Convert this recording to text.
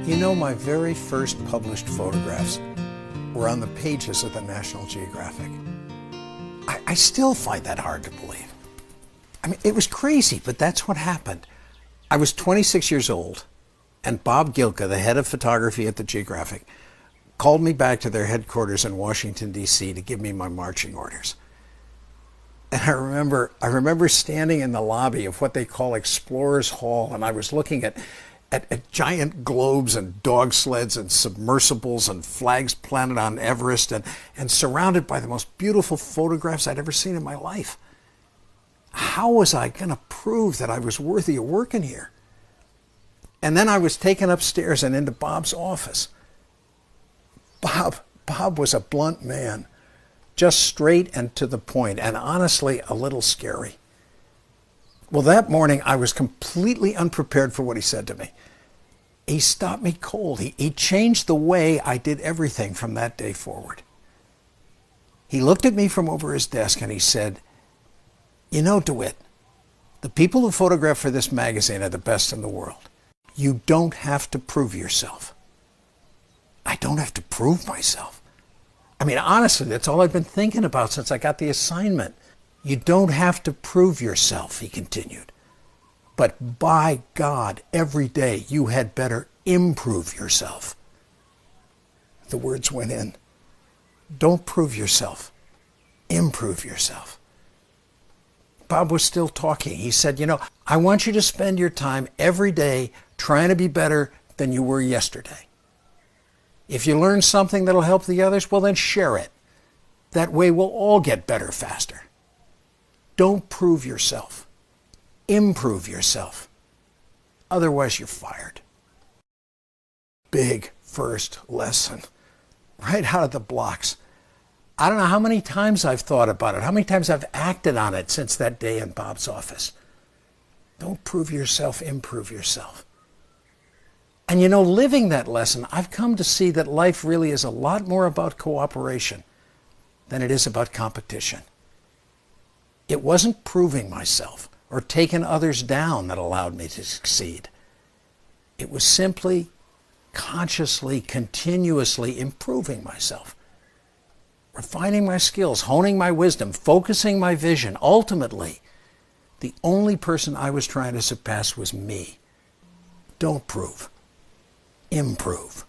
You know, my very first published photographs were on the pages of the National Geographic. I still find that hard to believe. I mean, it was crazy, but that's what happened. I was 26 years old, and Bob Gilka, the head of photography at the Geographic, called me back to their headquarters in Washington, D.C. to give me my marching orders. And I remember standing in the lobby of what they call Explorers Hall, and I was looking at giant globes and dog sleds and submersibles and flags planted on Everest and surrounded by the most beautiful photographs I'd ever seen in my life. How was I going to prove that I was worthy of working here? And then I was taken upstairs and into Bob's office. Bob was a blunt man, just straight and to the point, and honestly a little scary. Well, that morning I was completely unprepared for what he said to me. He stopped me cold. He changed the way I did everything from that day forward. He looked at me from over his desk and he said, "You know, DeWitt, the people who photograph for this magazine are the best in the world. You don't have to prove yourself." I don't have to prove myself. I mean, honestly, that's all I've been thinking about since I got the assignment. You don't have to prove yourself, he continued. But by God, every day you had better improve yourself. The words went in. Don't prove yourself. Improve yourself. Bob was still talking. He said, "You know, I want you to spend your time every day trying to be better than you were yesterday. If you learn something that'll help the others, well, then share it. That way we'll all get better faster. Don't prove yourself. Improve yourself. Otherwise, you're fired." Big first lesson, right out of the blocks. I don't know how many times I've thought about it, how many times I've acted on it since that day in Bob's office. Don't prove yourself, improve yourself. And you know, living that lesson, I've come to see that life really is a lot more about cooperation than it is about competition. It wasn't proving myself or taking others down that allowed me to succeed. It was simply, consciously, continuously improving myself, refining my skills, honing my wisdom, focusing my vision. Ultimately, the only person I was trying to surpass was me. Don't prove. Improve.